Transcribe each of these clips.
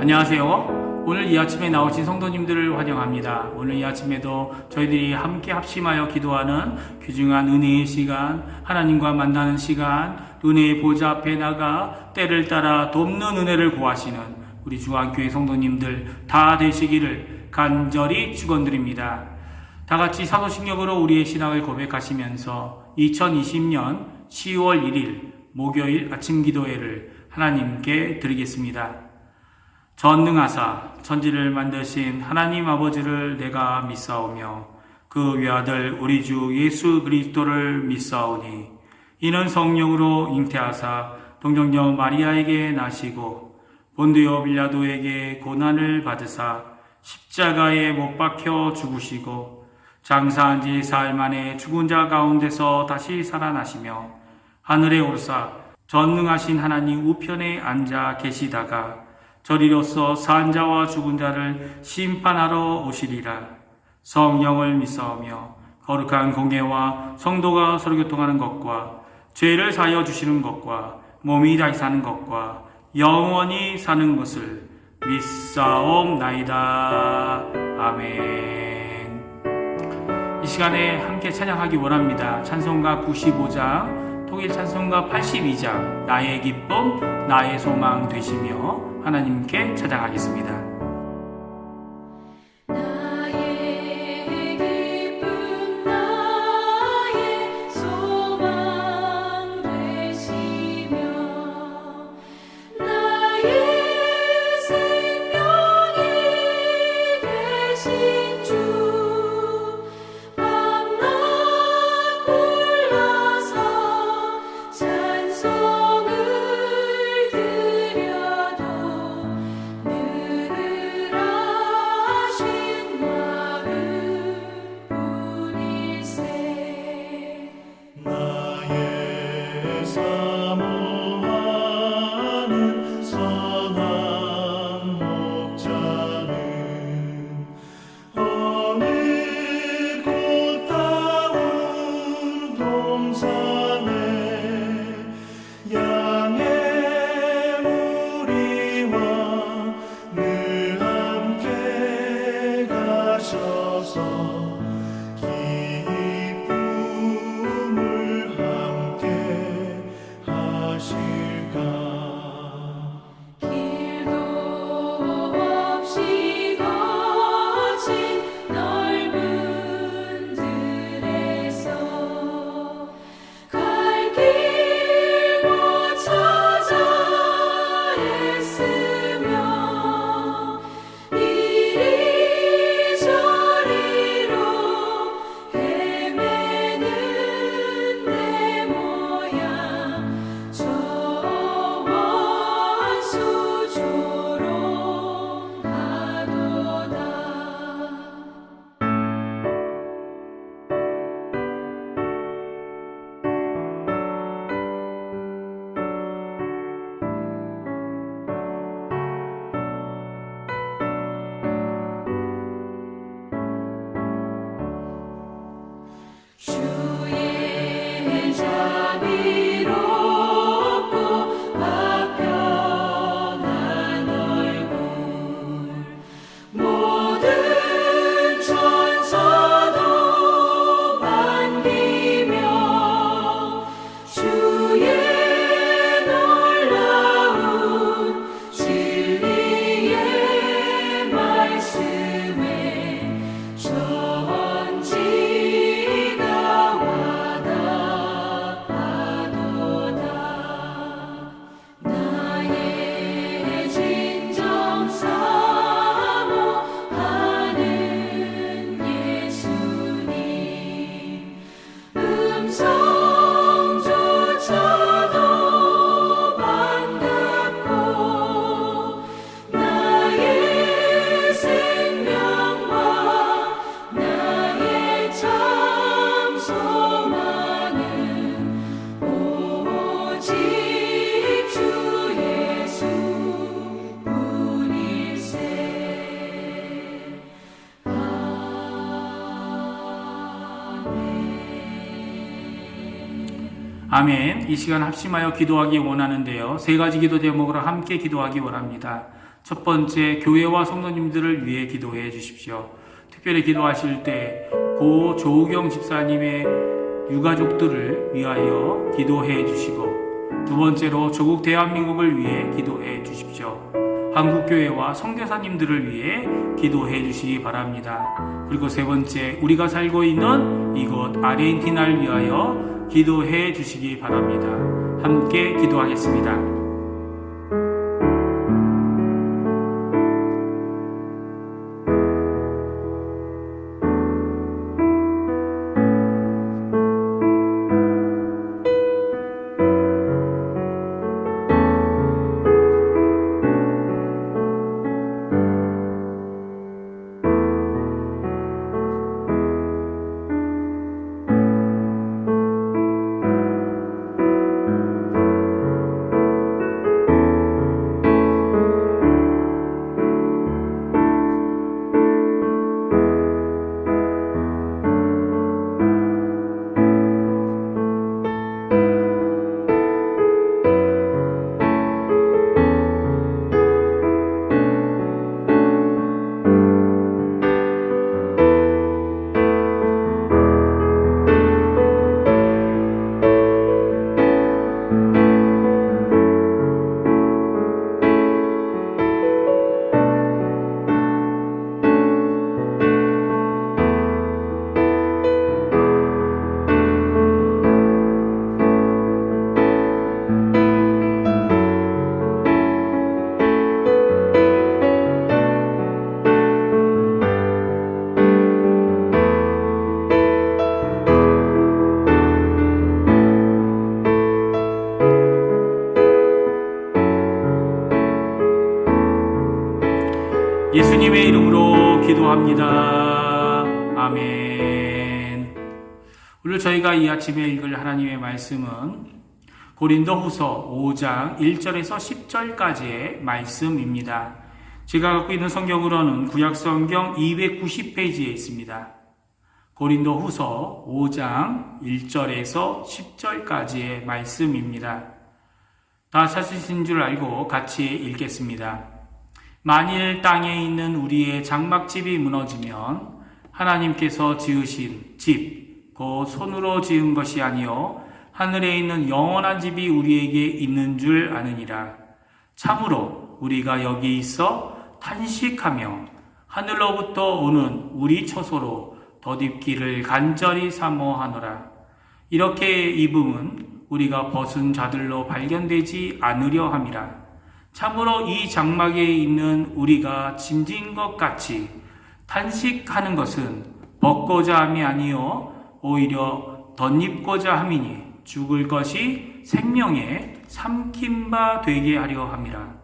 안녕하세요. 오늘 이 아침에 나오신 성도님들을 환영합니다. 오늘 이 아침에도 저희들이 함께 합심하여 기도하는 귀중한 은혜의 시간, 하나님과 만나는 시간, 은혜의 보좌 앞에 나가 때를 따라 돕는 은혜를 구하시는 우리 주안교회 성도님들 다 되시기를 간절히 축원드립니다. 다 같이 사도신경으로 우리의 신앙을 고백하시면서 2020년 10월 1일 목요일 아침 기도회를 하나님께 드리겠습니다. 전능하사 천지를 만드신 하나님 아버지를 내가 믿사오며 그 외아들 우리 주 예수 그리스도를 믿사오니 이는 성령으로 잉태하사 동정녀 마리아에게 나시고 본디오 빌라도에게 고난을 받으사 십자가에 못 박혀 죽으시고 장사한 지 사흘 만에 죽은 자 가운데서 다시 살아나시며 하늘에 오르사 전능하신 하나님 우편에 앉아 계시다가 저리로서 산 자와 죽은 자를 심판하러 오시리라. 성령을 믿사오며 거룩한 공예와 성도가 서로 교통하는 것과 죄를 사하여 주시는 것과 몸이 다시 사는 것과 영원히 사는 것을 믿사옵나이다. 아멘. 이 시간에 함께 찬양하기 원합니다. 찬송가 95장, 통일 찬송가 82장, 나의 기쁨, 나의 소망 되시며 하나님께 찬양하겠습니다. 아멘. 이 시간 합심하여 기도하기 원하는데요. 세 가지 기도 제목으로 함께 기도하기 원합니다. 첫 번째, 교회와 성도님들을 위해 기도해 주십시오. 특별히 기도하실 때 고 조우경 집사님의 유가족들을 위하여 기도해 주시고, 두 번째로 조국 대한민국을 위해 기도해 주십시오. 한국교회와 선교사님들을 위해 기도해 주시기 바랍니다. 그리고 세 번째, 우리가 살고 있는 이곳 아르헨티나를 위하여 기도해 주시기 바랍니다. 함께 기도하겠습니다. 예수님의 이름으로 기도합니다. 아멘. 오늘 저희가 이 아침에 읽을 하나님의 말씀은 고린도후서 5장 1절에서 10절까지의 말씀입니다. 제가 갖고 있는 성경으로는 구약성경 290페이지에 있습니다. 고린도후서 5장 1절에서 10절까지의 말씀입니다. 다 찾으신 줄 알고 같이 읽겠습니다. 만일 땅에 있는 우리의 장막집이 무너지면 하나님께서 지으신 집, 곧 손으로 지은 것이 아니요 하늘에 있는 영원한 집이 우리에게 있는 줄 아느니라. 참으로 우리가 여기 있어 탄식하며 하늘로부터 오는 우리 처소로 덧입기를 간절히 사모하노라. 이렇게 입음은 우리가 벗은 자들로 발견되지 않으려 함이라. 참으로 이 장막에 있는 우리가 짐진 것 같이 탄식하는 것은 벗고자 함이 아니요 오히려 덧입고자 함이니 죽을 것이 생명에 삼킨 바 되게 하려 함이라.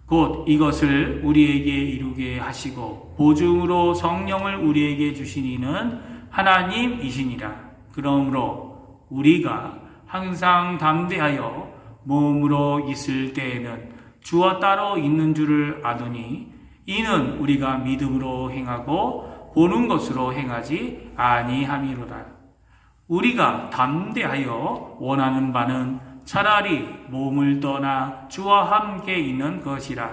곧 이것을 우리에게 이루게 하시고 보증으로 성령을 우리에게 주신 이는 하나님이시니라. 그러므로 우리가 항상 담대하여 몸으로 있을 때에는 주와 따로 있는 줄을 아노니 이는 우리가 믿음으로 행하고 보는 것으로 행하지 아니함이로다. 우리가 담대하여 원하는 바는 차라리 몸을 떠나 주와 함께 있는 것이라.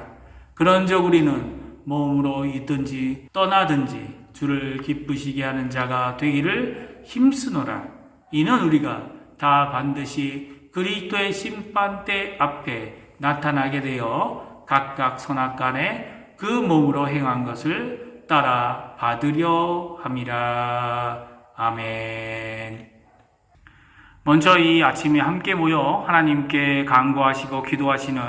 그런즉 우리는 몸으로 있든지 떠나든지 주를 기쁘시게 하는 자가 되기를 힘쓰노라. 이는 우리가 다 반드시 그리스도의 심판대 앞에 나타나게 되어 각각 선악간에 그 몸으로 행한 것을 따라 받으려 함이라. 아멘. 먼저 이 아침에 함께 모여 하나님께 간구하시고 기도하시는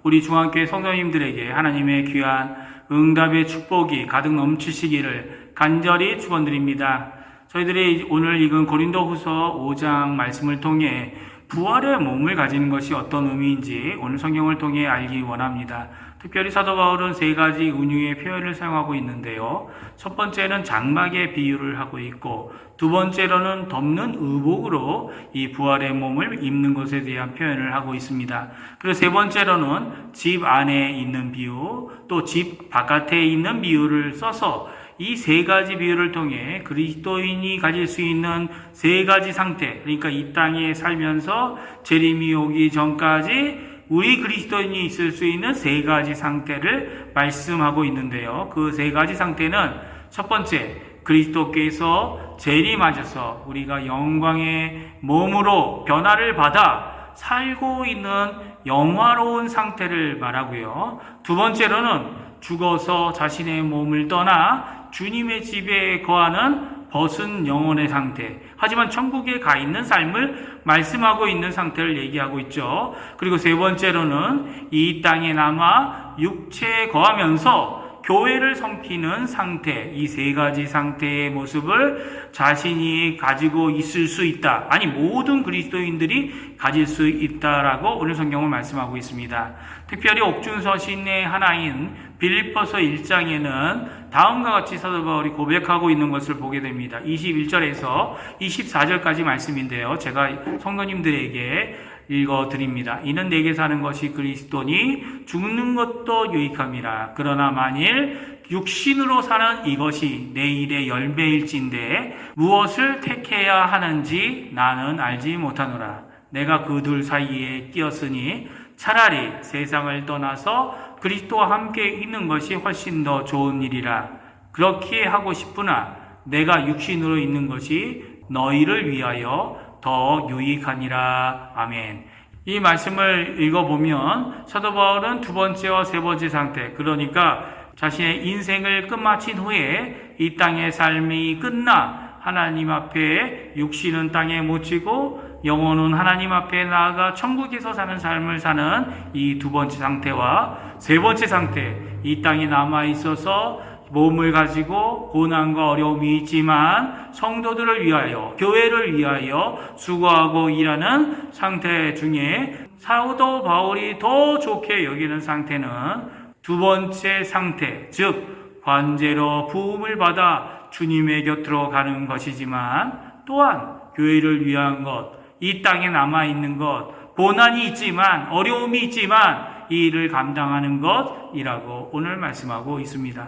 우리 중앙교회 성도님들에게 하나님의 귀한 응답의 축복이 가득 넘치시기를 간절히 축원드립니다. 저희들이 오늘 읽은 고린도후서 5장 말씀을 통해 부활의 몸을 가지는 것이 어떤 의미인지 오늘 성경을 통해 알기 원합니다. 특별히 사도 바울은 세 가지 은유의 표현을 사용하고 있는데요. 첫 번째는 장막의 비유를 하고 있고, 두 번째로는 덮는 의복으로 이 부활의 몸을 입는 것에 대한 표현을 하고 있습니다. 그리고 세 번째로는 집 안에 있는 비유, 또 집 바깥에 있는 비유를 써서 이 세 가지 비유를 통해 그리스도인이 가질 수 있는 세 가지 상태, 그러니까 이 땅에 살면서 재림이 오기 전까지 우리 그리스도인이 있을 수 있는 세 가지 상태를 말씀하고 있는데요. 그 세 가지 상태는 첫 번째, 그리스도께서 재림하셔서 우리가 영광의 몸으로 변화를 받아 살고 있는 영화로운 상태를 말하고요. 두 번째로는 죽어서 자신의 몸을 떠나 주님의 집에 거하는 벗은 영혼의 상태, 하지만 천국에 가 있는 삶을 말씀하고 있는 상태를 얘기하고 있죠. 그리고 세 번째로는 이 땅에 남아 육체에 거하면서 교회를 섬기는 상태, 이 세 가지 상태의 모습을 자신이 가지고 있을 수 있다. 아니, 모든 그리스도인들이 가질 수 있다라고 오늘 성경을 말씀하고 있습니다. 특별히 옥중서신의 하나인 빌립보서 1장에는 다음과 같이 사도 바울이 고백하고 있는 것을 보게 됩니다. 21절에서 24절까지 말씀인데요. 제가 성도님들에게 읽어드립니다. 이는 내게 사는 것이 그리스도니 죽는 것도 유익함이라. 그러나 만일 육신으로 사는 이것이 내일의 열매일진데 무엇을 택해야 하는지 나는 알지 못하노라. 내가 그 둘 사이에 끼었으니 차라리 세상을 떠나서 그리스도와 함께 있는 것이 훨씬 더 좋은 일이라. 그렇게 하고 싶으나 내가 육신으로 있는 것이 너희를 위하여 더 유익하니라. 아멘. 이 말씀을 읽어보면 사도 바울은 두 번째와 세 번째 상태, 그러니까 자신의 인생을 끝마친 후에 이 땅의 삶이 끝나 하나님 앞에 육신은 땅에 묻히고 영혼은 하나님 앞에 나아가 천국에서 사는 삶을 사는 이 두 번째 상태와 세 번째 상태, 이 땅에 남아있어서 몸을 가지고 고난과 어려움이 있지만 성도들을 위하여, 교회를 위하여 수고하고 일하는 상태 중에 사도 바울이 더 좋게 여기는 상태는 두 번째 상태, 즉 관제로 부음을 받아 주님의 곁으로 가는 것이지만 또한 교회를 위한 것, 이 땅에 남아있는 것, 고난이 있지만 어려움이 있지만 이 일을 감당하는 것이라고 오늘 말씀하고 있습니다.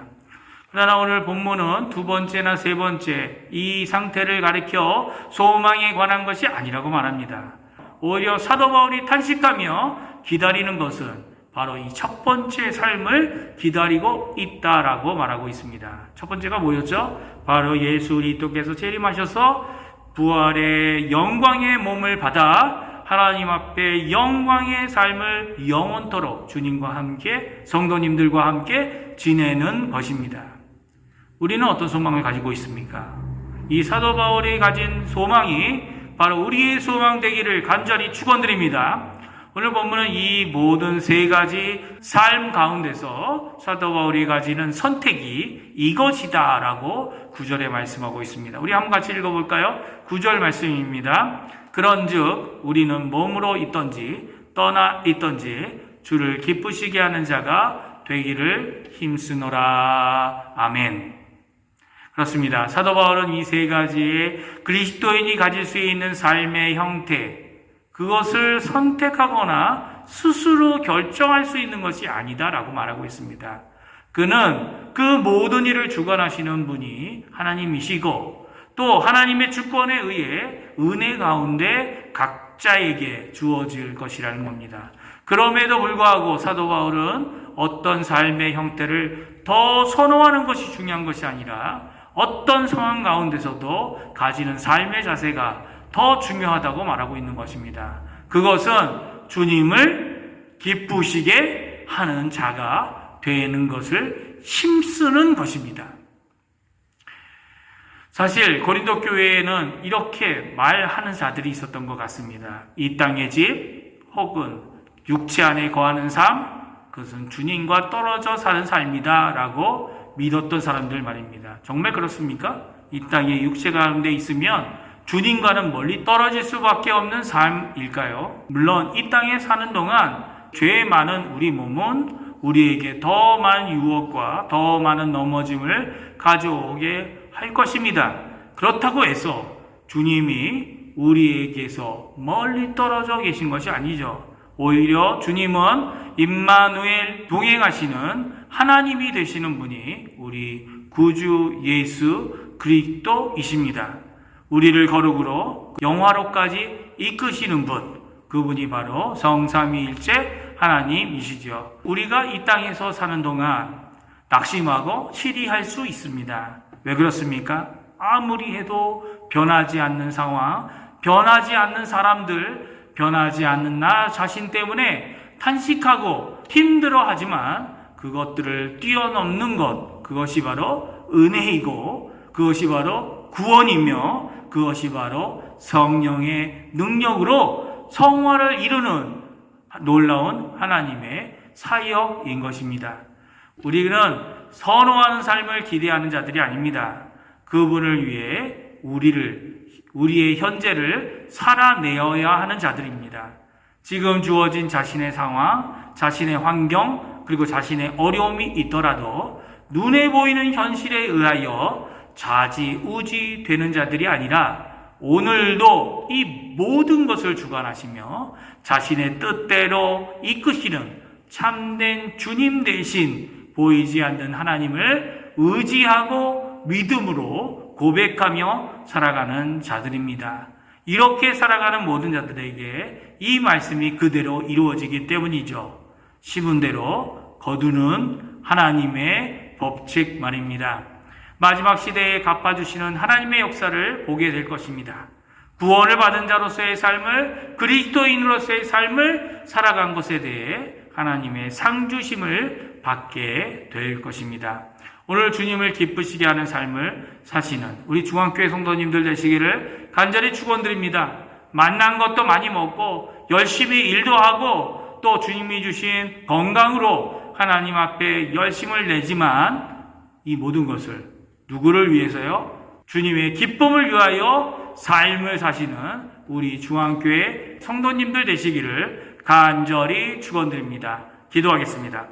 그러나 오늘 본문은 두 번째나 세 번째 이 상태를 가리켜 소망에 관한 것이 아니라고 말합니다. 오히려 사도 바울이 탄식하며 기다리는 것은 바로 이 첫 번째 삶을 기다리고 있다라고 말하고 있습니다. 첫 번째가 뭐였죠? 바로 예수 그리스도께서 재림하셔서 부활의 영광의 몸을 받아 하나님 앞에 영광의 삶을 영원토록 주님과 함께 성도님들과 함께 지내는 것입니다. 우리는 어떤 소망을 가지고 있습니까? 이 사도 바울이 가진 소망이 바로 우리의 소망 되기를 간절히 축원드립니다. 오늘 본문은 이 모든 세 가지 삶 가운데서 사도 바울이 가지는 선택이 이것이다 라고 9절에 말씀하고 있습니다. 우리 한번 같이 읽어볼까요? 9절 말씀입니다. 그런즉 우리는 몸으로 있던지 떠나 있던지 주를 기쁘시게 하는 자가 되기를 힘쓰노라. 아멘. 그렇습니다. 사도 바울은 이 세 가지의 그리스도인이 가질 수 있는 삶의 형태, 그것을 선택하거나 스스로 결정할 수 있는 것이 아니다라고 말하고 있습니다. 그는 그 모든 일을 주관하시는 분이 하나님이시고 또 하나님의 주권에 의해 은혜 가운데 각자에게 주어질 것이라는 겁니다. 그럼에도 불구하고 사도 바울은 어떤 삶의 형태를 더 선호하는 것이 중요한 것이 아니라 어떤 상황 가운데서도 가지는 삶의 자세가 더 중요하다고 말하고 있는 것입니다. 그것은 주님을 기쁘시게 하는 자가 되는 것을 힘쓰는 것입니다. 사실 고린도 교회에는 이렇게 말하는 자들이 있었던 것 같습니다. 이 땅의 집 혹은 육체 안에 거하는 삶, 그것은 주님과 떨어져 사는 삶이다 라고 믿었던 사람들 말입니다. 정말 그렇습니까? 이 땅에 육체 가운데 있으면 주님과는 멀리 떨어질 수밖에 없는 삶일까요? 물론 이 땅에 사는 동안 죄 많은 우리 몸은 우리에게 더 많은 유혹과 더 많은 넘어짐을 가져오게 할 것입니다. 그렇다고 해서 주님이 우리에게서 멀리 떨어져 계신 것이 아니죠. 오히려 주님은 임마누엘 동행하시는 하나님이 되시는 분이 우리 구주 예수 그리스도이십니다. 우리를 거룩으로 영화로까지 이끄시는 분, 그분이 바로 성삼위일체 하나님이시죠. 우리가 이 땅에서 사는 동안 낙심하고 치리할 수 있습니다. 왜 그렇습니까? 아무리 해도 변하지 않는 상황, 변하지 않는 사람들, 변하지 않는 나 자신 때문에 탄식하고 힘들어하지만 그것들을 뛰어넘는 것, 그것이 바로 은혜이고 그것이 바로 구원이며 그것이 바로 성령의 능력으로 성화를 이루는 놀라운 하나님의 사역인 것입니다. 우리는 선호하는 삶을 기대하는 자들이 아닙니다. 그분을 위해 우리의 현재를 살아내어야 하는 자들입니다. 지금 주어진 자신의 상황, 자신의 환경, 그리고 자신의 어려움이 있더라도 눈에 보이는 현실에 의하여 좌지우지 되는 자들이 아니라 오늘도 이 모든 것을 주관하시며 자신의 뜻대로 이끄시는 참된 주님 대신 보이지 않는 하나님을 의지하고 믿음으로 고백하며 살아가는 자들입니다. 이렇게 살아가는 모든 자들에게 이 말씀이 그대로 이루어지기 때문이죠. 심은 대로 거두는 하나님의 법칙 말입니다. 마지막 시대에 갚아주시는 하나님의 역사를 보게 될 것입니다. 구원을 받은 자로서의 삶을, 그리스도인으로서의 삶을 살아간 것에 대해 하나님의 상주심을 받게 될 것입니다. 오늘 주님을 기쁘시게 하는 삶을 사시는 우리 중앙교회 성도님들 되시기를 간절히 축원드립니다. 만난 것도 많이 먹고 열심히 일도 하고 또 주님이 주신 건강으로 하나님 앞에 열심을 내지만 이 모든 것을 누구를 위해서요? 주님의 기쁨을 위하여 삶을 사시는 우리 중앙교회 성도님들 되시기를 간절히 축원드립니다. 기도하겠습니다.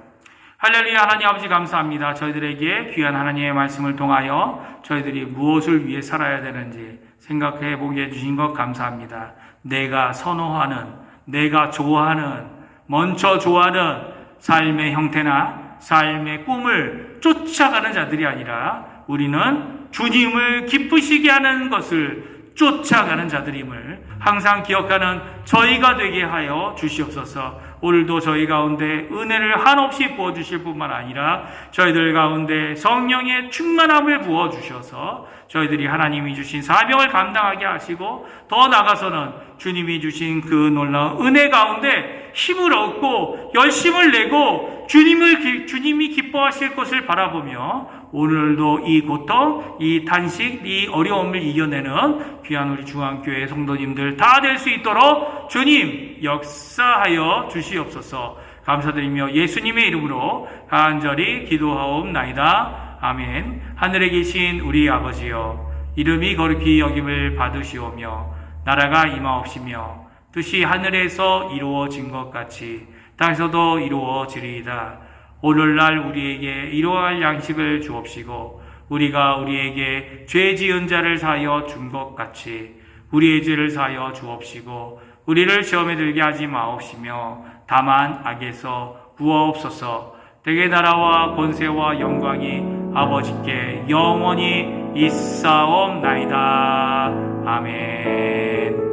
할렐루야. 하나님 아버지 감사합니다. 저희들에게 귀한 하나님의 말씀을 통하여 저희들이 무엇을 위해 살아야 되는지 생각해 보게 해주신 것 감사합니다. 내가 선호하는, 내가 좋아하는, 먼저 좋아하는 삶의 형태나 삶의 꿈을 쫓아가는 자들이 아니라 우리는 주님을 기쁘시게 하는 것을 쫓아가는 자들임을 항상 기억하는 저희가 되게 하여 주시옵소서. 오늘도 저희 가운데 은혜를 한없이 부어주실 뿐만 아니라 저희들 가운데 성령의 충만함을 부어주셔서 저희들이 하나님이 주신 사명을 감당하게 하시고 더 나아가서는 주님이 주신 그 놀라운 은혜 가운데 힘을 얻고 열심을 내고 주님이 기뻐하실 것을 바라보며 오늘도 이 고통, 이 탄식, 이 어려움을 이겨내는 귀한 우리 중앙교회 성도님들 다 될 수 있도록 주님 역사하여 주시옵소서. 감사드리며 예수님의 이름으로 간절히 기도하옵나이다. 아멘. 하늘에 계신 우리 아버지여, 이름이 거룩히 여김을 받으시오며 나라가 임하옵시며 뜻이 하늘에서 이루어진 것 같이 땅에서도 이루어지리이다. 오늘날 우리에게 이러할 양식을 주옵시고 우리가 우리에게 죄 지은 자를 사하여 준 것 같이 우리의 죄를 사하여 주옵시고 우리를 시험에 들게 하지 마옵시며 다만 악에서 구하옵소서. 대개 나라와 권세와 영광이 아버지께 영원히 있사옵나이다. 아멘.